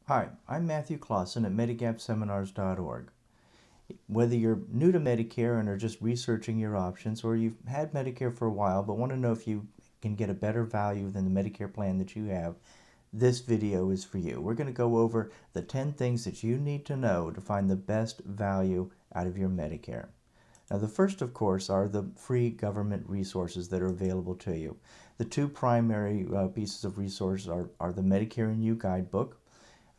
Hi, I'm Matthew Clausen at MedigapSeminars.org. Whether you're new to Medicare and are just researching your options, or you've had Medicare for a while but want to know if you can get a better value than the Medicare plan that you have, this video is for you. We're going to go over the 10 things that you need to know to find the best value out of your Medicare. Now, the first, of course, are the free government resources that are available to you. The two primary pieces of resources are the Medicare and You guidebook,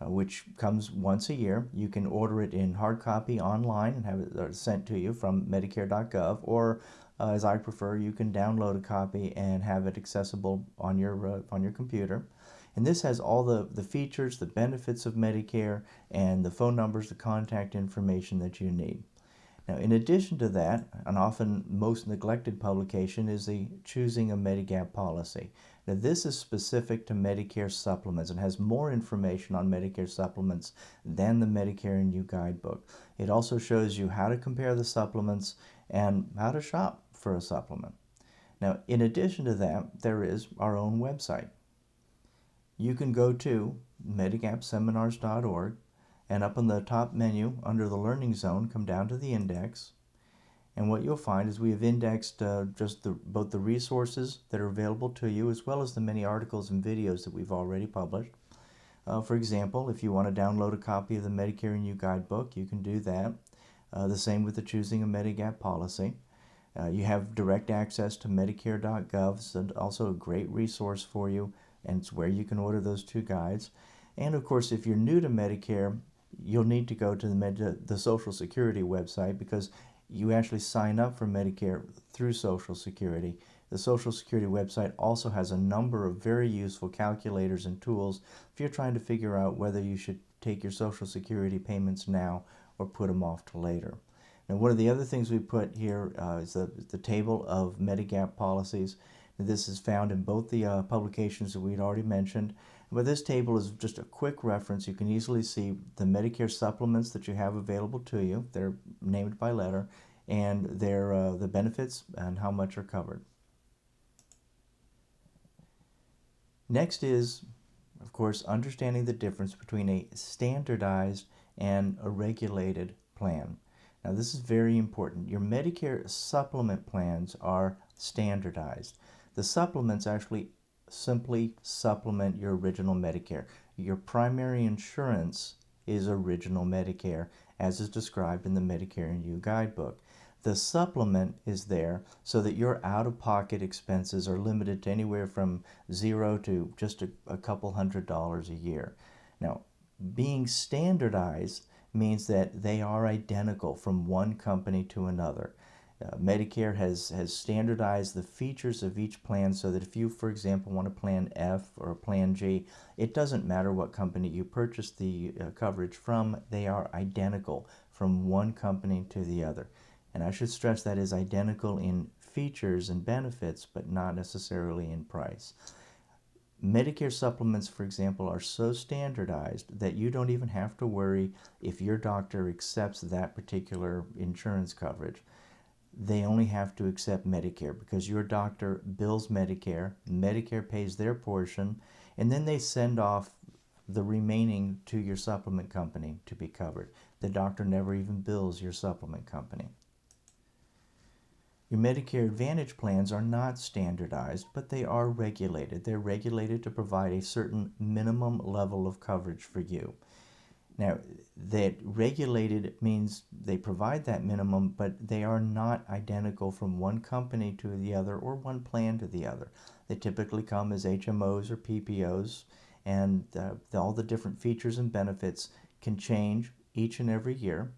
which comes once a year. You can order it in hard copy online and have it sent to you from Medicare.gov, or as I prefer, you can download a copy and have it accessible on your computer. And this has all the features, the benefits of Medicare, and the phone numbers, the contact information that you need. Now, in addition to that, an often most neglected publication is the Choosing a Medigap Policy. Now, this is specific to Medicare supplements and has more information on Medicare supplements than the Medicare and You guidebook. It also shows you how to compare the supplements and how to shop for a supplement. Now, in addition to that, there is our own website. You can go to MedigapSeminars.org, and up on the top menu under the Learning Zone, come down to the index. And what you'll find is we have indexed both the resources that are available to you, as well as the many articles and videos that we've already published. For example, if you want to download a copy of the Medicare and You guidebook, you can do that. The same with the Choosing a Medigap Policy. You have direct access to Medicare.gov, so also a great resource for you, and it's where you can order those two guides. And of course, if you're new to Medicare, you'll need to go to the Social Security website, because you actually sign up for Medicare through Social Security. The Social Security website also has a number of very useful calculators and tools if you're trying to figure out whether you should take your Social Security payments now or put them off to later. Now, one of the other things we put here is the table of Medigap policies. This is found in both the publications that we'd already mentioned. But this table is just a quick reference. You can easily see the Medicare supplements that you have available to you. They're named by letter, and the benefits and how much are covered. Next is, of course, understanding the difference between a standardized and a regulated plan. Now, this is very important. Your Medicare supplement plans are standardized. The supplements actually simply supplement your original Medicare. Your primary insurance is original Medicare, as is described in the Medicare and You guidebook. The supplement is there so that your out-of-pocket expenses are limited to anywhere from $0 to just a couple $100 a year. Now, being standardized means that they are identical from one company to another. Medicare has standardized the features of each plan so that if you, for example, want a Plan F or a Plan G, it doesn't matter what company you purchase the coverage from, they are identical from one company to the other. And I should stress that is identical in features and benefits, but not necessarily in price. Medicare supplements, for example, are so standardized that you don't even have to worry if your doctor accepts that particular insurance coverage. They only have to accept Medicare because your doctor bills Medicare, Medicare pays their portion, and then they send off the remaining to your supplement company to be covered. The doctor never even bills your supplement company. Your Medicare Advantage plans are not standardized, but they are regulated. They're regulated to provide a certain minimum level of coverage for you. Now, that regulated means they provide that minimum, but they are not identical from one company to the other or one plan to the other. They typically come as HMOs or PPOs, and all the different features and benefits can change each and every year,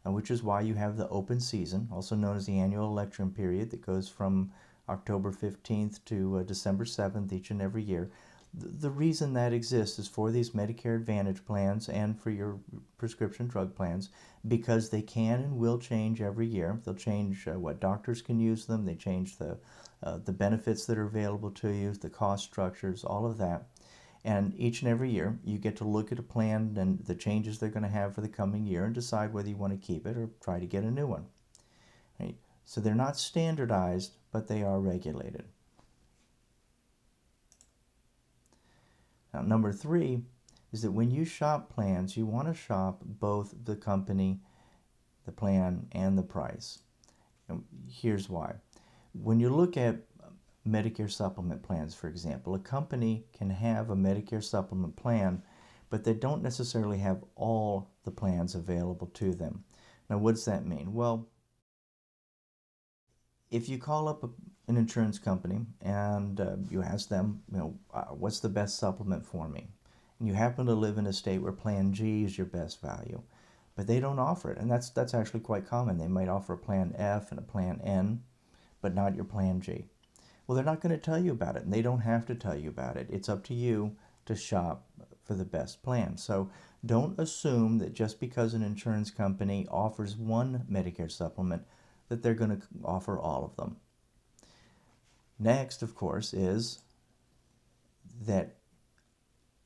which is why you have the open season, also known as the annual election period, that goes from October 15th to December 7th each and every year. The reason that exists is for these Medicare Advantage plans and for your prescription drug plans, because they can and will change every year. They'll change what doctors can use them. They change the benefits that are available to you, the cost structures, all of that. And each and every year, you get to look at a plan and the changes they're going to have for the coming year and decide whether you want to keep it or try to get a new one. Right? So they're not standardized, but they are regulated. Now, number 3, is that when you shop plans, you want to shop both the company, the plan, and the price. And here's why. When you look at Medicare supplement plans, for example, a company can have a Medicare supplement plan, but they don't necessarily have all the plans available to them. Now, what does that mean? Well, if you call up an insurance company and you ask them, what's the best supplement for me? And you happen to live in a state where Plan G is your best value, but they don't offer it, and that's actually quite common. They might offer a Plan F and a Plan N, but not your Plan G. Well, they're not going to tell you about it, and they don't have to tell you about it. It's up to you to shop for the best plan. So don't assume that just because an insurance company offers one Medicare supplement that they're going to offer all of them. Next, of course, is that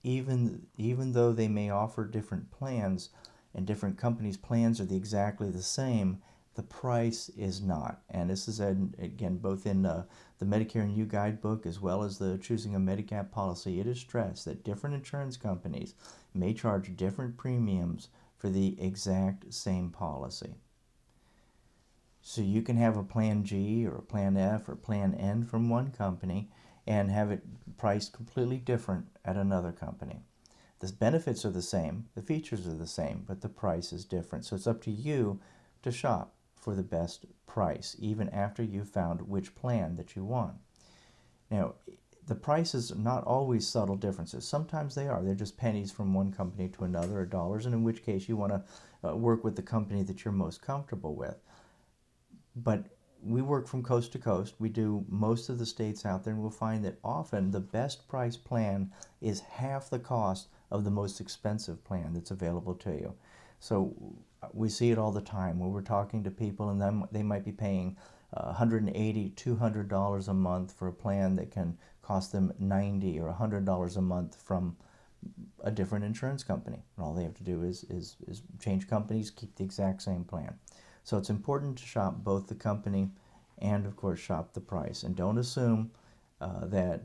even though they may offer different plans and different companies' plans are exactly the same, the price is not. And this is, again, both in the Medicare and You guidebook as well as the Choosing a Medigap policy, it is stressed that different insurance companies may charge different premiums for the exact same policy. So you can have a Plan G or a Plan F or Plan N from one company and have it priced completely different at another company. The benefits are the same, the features are the same, but the price is different. So it's up to you to shop for the best price, even after you've found which plan that you want. Now, the prices are not always subtle differences. Sometimes they are. They're just pennies from one company to another, or dollars, and in which case you want to work with the company that you're most comfortable with. But we work from coast to coast. We do most of the states out there, and we'll find that often the best price plan is half the cost of the most expensive plan that's available to you. So we see it all the time when we're talking to people, and they might be paying $180, $200 a month for a plan that can cost them $90 or $100 a month from a different insurance company. And all they have to do is change companies, keep the exact same plan. So it's important to shop both the company and, of course, shop the price. And don't assume that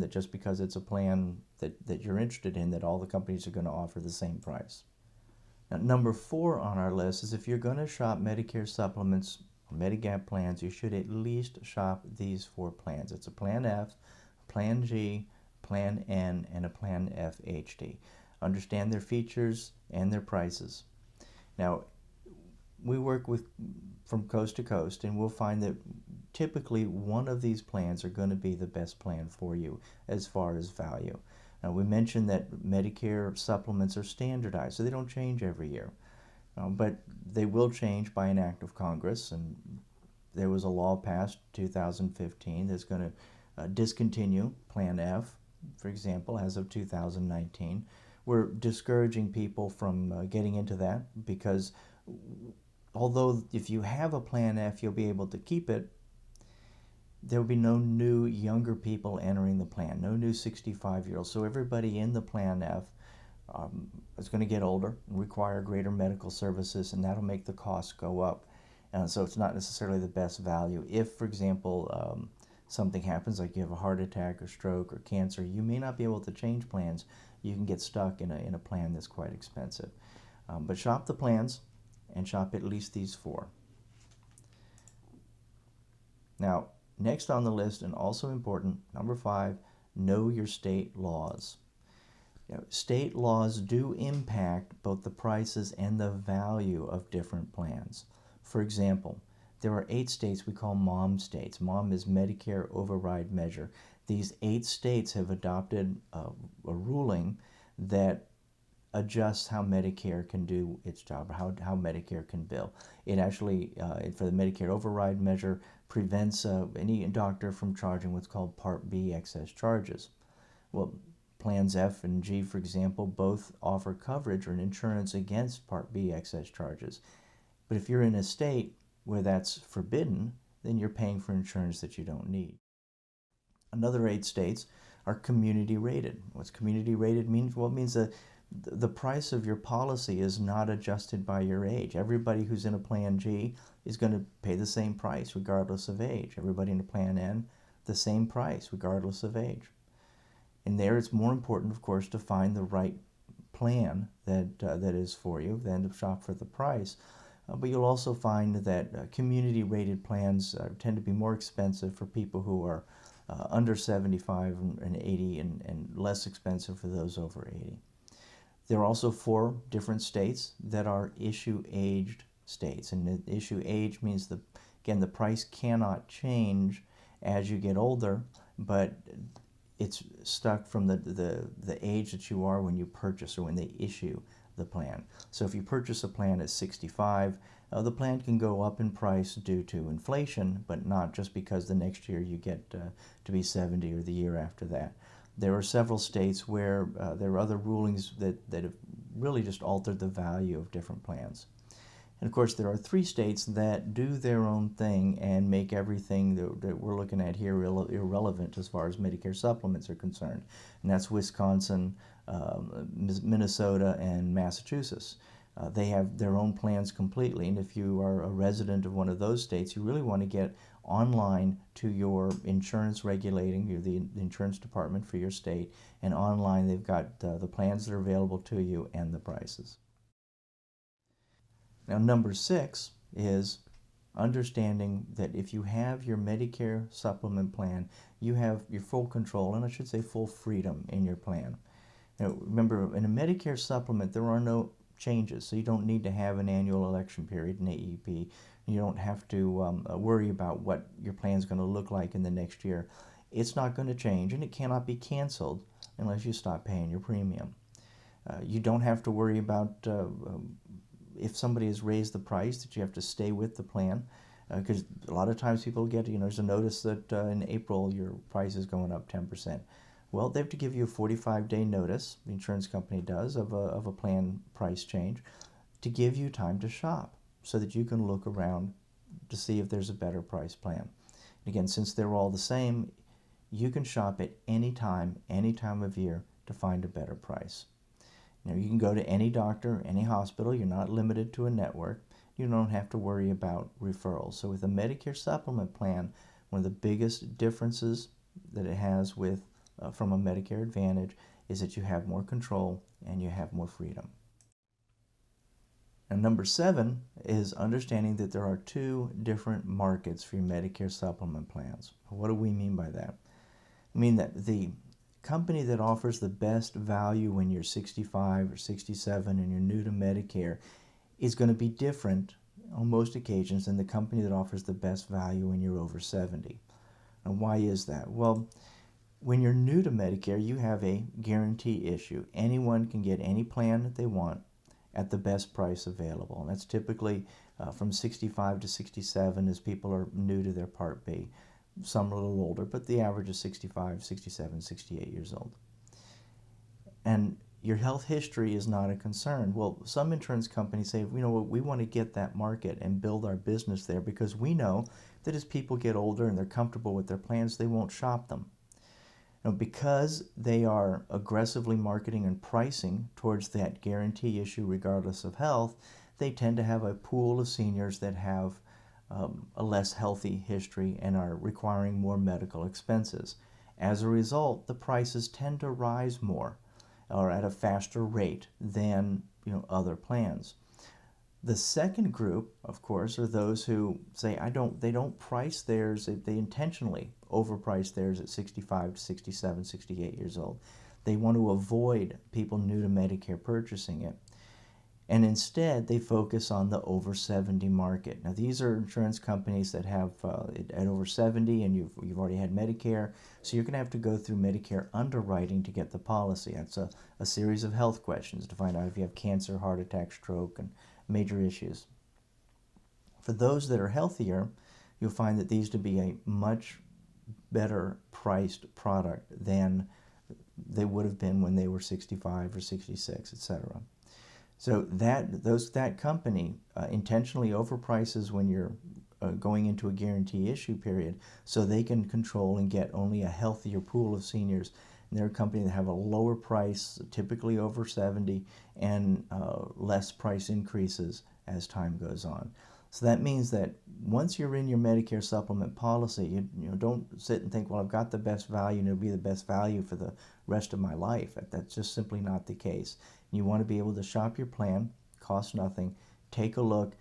just because it's a plan that you're interested in, that all the companies are going to offer the same price. Now, number 4 on our list is if you're going to shop Medicare supplements or Medigap plans, you should at least shop these 4 plans. It's a Plan F, a Plan G, Plan N, and a Plan FHD. Understand their features and their prices. Now, we work from coast to coast, and we'll find that typically one of these plans are going to be the best plan for you as far as value. Now, we mentioned that Medicare supplements are standardized, so they don't change every year. But they will change by an act of Congress, and there was a law passed in 2015 that's going to discontinue Plan F, for example, as of 2019. We're discouraging people from getting into that because although if you have a Plan F, you'll be able to keep it, there will be no new younger people entering the plan, no new 65-year-olds. So everybody in the Plan F is going to get older and require greater medical services, and that'll make the costs go up. So it's not necessarily the best value. If, for example, something happens, like you have a heart attack or stroke or cancer, you may not be able to change plans. You can get stuck in a plan that's quite expensive. But shop the plans and shop at least these 4. Now, next on the list, and also important, number 5, know your state laws. State laws do impact both the prices and the value of different plans. For example, there are 8 states we call MOM states. MOM is Medicare Override Measure. These 8 states have adopted a ruling that adjusts how Medicare can do its job, how Medicare can bill. It actually, for the Medicare Override Measure, prevents any doctor from charging what's called Part B excess charges. Well, Plans F and G, for example, both offer coverage or an insurance against Part B excess charges. But if you're in a state where that's forbidden, then you're paying for insurance that you don't need. Another 8 states are community rated. What's community rated means? Well, it means that the price of your policy is not adjusted by your age. Everybody who's in a Plan G is going to pay the same price regardless of age. Everybody in a Plan N, the same price regardless of age. And there it's more important, of course, to find the right plan that is for you than to shop for the price. But you'll also find that community-rated plans tend to be more expensive for people who are under 75 and 80 and less expensive for those over 80. There are also 4 different states that are issue-aged states. And the issue age means, again, the price cannot change as you get older, but it's stuck from the age that you are when you purchase or when they issue the plan. So if you purchase a plan at 65, the plan can go up in price due to inflation, but not just because the next year you get to be 70 or the year after that. There are several states where there are other rulings that have really just altered the value of different plans. And of course, there are 3 states that do their own thing and make everything that we're looking at here irrelevant as far as Medicare supplements are concerned. And that's Wisconsin, Minnesota, and Massachusetts. They have their own plans completely. And if you are a resident of one of those states, you really want to get online to your insurance regulating, the insurance department for your state. And online, they've got the plans that are available to you and the prices. Now, number 6 is understanding that if you have your Medicare supplement plan, you have your full control, and I should say full freedom in your plan. Now, remember, in a Medicare supplement, there are no changes, so you don't need to have an annual election period, an AEP. You don't have to worry about what your plan is going to look like in the next year. It's not going to change, and it cannot be canceled unless you stop paying your premium. You don't have to worry about if somebody has raised the price that you have to stay with the plan, because a lot of times people get, there's a notice that in April your price is going up 10%. Well, they have to give you a 45-day notice, the insurance company does, of a plan price change, to give you time to shop so that you can look around to see if there's a better price plan. And again, since they're all the same, you can shop at any time of year to find a better price. Now, you can go to any doctor, any hospital. You're not limited to a network. You don't have to worry about referrals. So with a Medicare supplement plan, one of the biggest differences that it has with from a Medicare Advantage is that you have more control and you have more freedom. And number 7 is understanding that there are 2 different markets for your Medicare supplement plans. What do we mean by that? I mean that the company that offers the best value when you're 65 or 67 and you're new to Medicare is going to be different on most occasions than the company that offers the best value when you're over 70. And why is that? Well, when you're new to Medicare, you have a guarantee issue. Anyone can get any plan that they want at the best price available. And that's typically from 65 to 67 as people are new to their Part B. Some are a little older, but the average is 65, 67, 68 years old. And your health history is not a concern. Well, some insurance companies say, we want to get that market and build our business there because we know that as people get older and they're comfortable with their plans, they won't shop them. Now, because they are aggressively marketing and pricing towards that guarantee issue regardless of health, they tend to have a pool of seniors that have a less healthy history and are requiring more medical expenses. As a result, the prices tend to rise more or at a faster rate than other plans. The second group, of course, are those who say they don't price theirs, they intentionally overprice theirs at 65 to 67, 68 years old. They want to avoid people new to Medicare purchasing it. And instead, they focus on the over 70 market. Now, these are insurance companies that have at over 70, and you've already had Medicare, so you're going to have to go through Medicare underwriting to get the policy. That's a series of health questions to find out if you have cancer, heart attack, stroke, and major issues. For those that are healthier, you'll find that these to be a much better priced product than they would have been when they were 65 or 66, etc. So that company intentionally overprices when you're going into a guarantee issue period so they can control and get only a healthier pool of seniors. And they're a company that have a lower price, typically over 70, and less price increases as time goes on. So that means that once you're in your Medicare supplement policy, you don't sit and think, well, I've got the best value and it'll be the best value for the rest of my life. That's just simply not the case. You want to be able to shop your plan, cost nothing, take a look.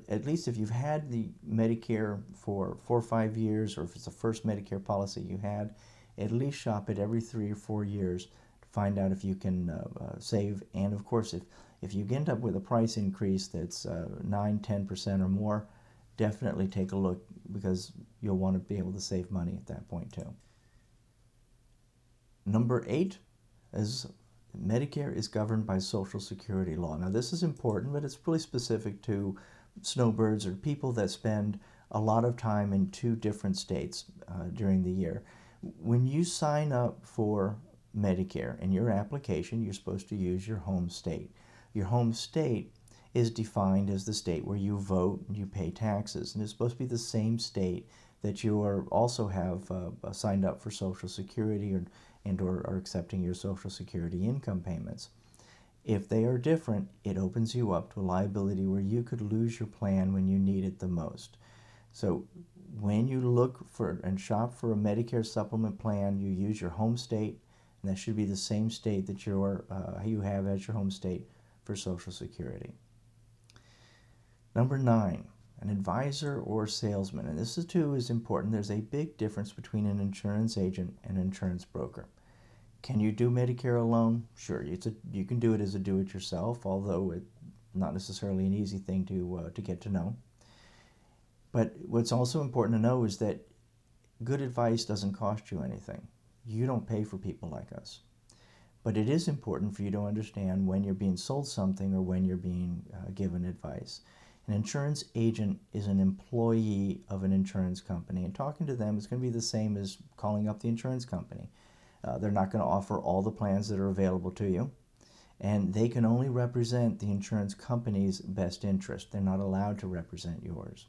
At least if you've had the Medicare for 4 or 5 years, or if it's the first Medicare policy you had, at least shop it every 3 or 4 years to find out if you can save. And of course, if you end up with a price increase that's 9-10% or more, definitely take a look, because you'll want to be able to save money at that point too. Number 8 is Medicare is governed by Social Security law. Now this is important, but it's really specific to snowbirds or people that spend a lot of time in 2 different states during the year. When you sign up for Medicare in your application, you're supposed to use your home state. Your home state is defined as the state where you vote and you pay taxes, and it's supposed to be the same state that you also have signed up for Social Security or are accepting your Social Security income payments. If they are different, it opens you up to a liability where you could lose your plan when you need it the most. So when you look for and shop for a Medicare supplement plan, you use your home state, and that should be the same state that you have as your home state for Social Security. Number 9, an advisor or salesman. And this too is important. There's a big difference between an insurance agent and an insurance broker. Can you do Medicare alone? Sure, you can do it as a do-it-yourself, although it's not necessarily an easy thing to get to know. But what's also important to know is that good advice doesn't cost you anything. You don't pay for people like us. But it is important for you to understand when you're being sold something or when you're being given advice. An insurance agent is an employee of an insurance company, and talking to them is going to be the same as calling up the insurance company. They're not going to offer all the plans that are available to you, and they can only represent the insurance company's best interest. They're not allowed to represent yours.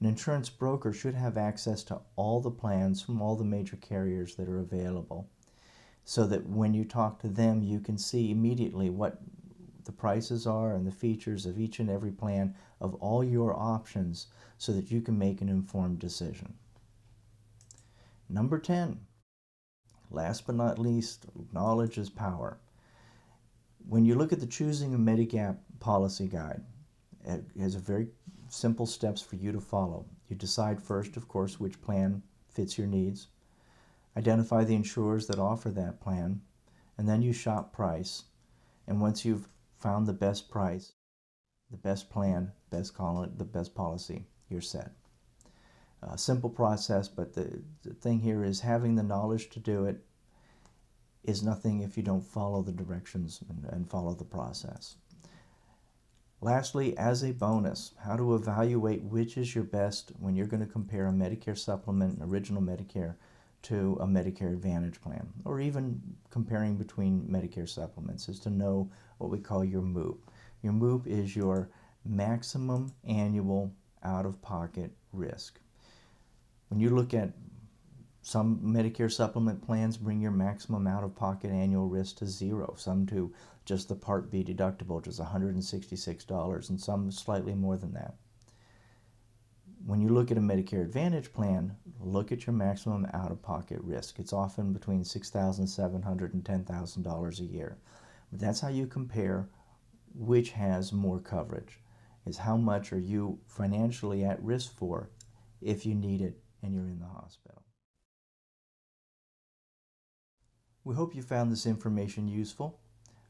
An insurance broker should have access to all the plans from all the major carriers that are available, so that when you talk to them, you can see immediately what the prices are and the features of each and every plan of all your options, so that you can make an informed decision. Number 10, last but not least, knowledge is power. When you look at the Choosing a Medigap policy guide, it has a very simple steps for you to follow. You decide first, of course, which plan fits your needs. Identify the insurers that offer that plan, and then you shop price. And once you've found the best price, the best plan, the best policy, you're set. Simple process, but the thing here is having the knowledge to do it is nothing if you don't follow the directions and follow the process. Lastly, as a bonus, how to evaluate which is your best when you're going to compare a Medicare supplement, an original Medicare, to a Medicare Advantage plan, or even comparing between Medicare supplements, is to know what we call your MOOP. Your MOOP is your maximum annual out-of-pocket risk. When you look at some Medicare supplement plans, bring your maximum out-of-pocket annual risk to 0, some to just the Part B deductible, which is $166, and some slightly more than that. When you look at a Medicare Advantage plan, look at your maximum out-of-pocket risk. It's often between $6,700 and $10,000 a year. But that's how you compare which has more coverage, is how much are you financially at risk for if you need it and you're in the hospital. We hope you found this information useful.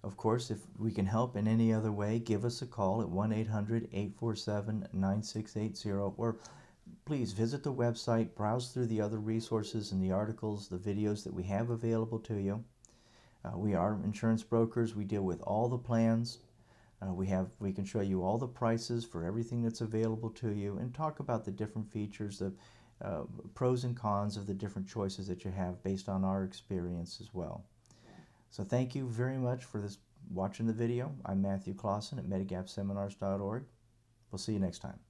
Of course, if we can help in any other way, give us a call at 1-800-847-9680, or please visit the website, browse through the other resources and the articles, the videos that we have available to you. We are insurance brokers. We deal with all the plans. We can show you all the prices for everything that's available to you, and talk about the different features, the pros and cons of the different choices that you have based on our experience as well. So thank you very much for watching the video. I'm Matthew Clausen at MedigapSeminars.org. We'll see you next time.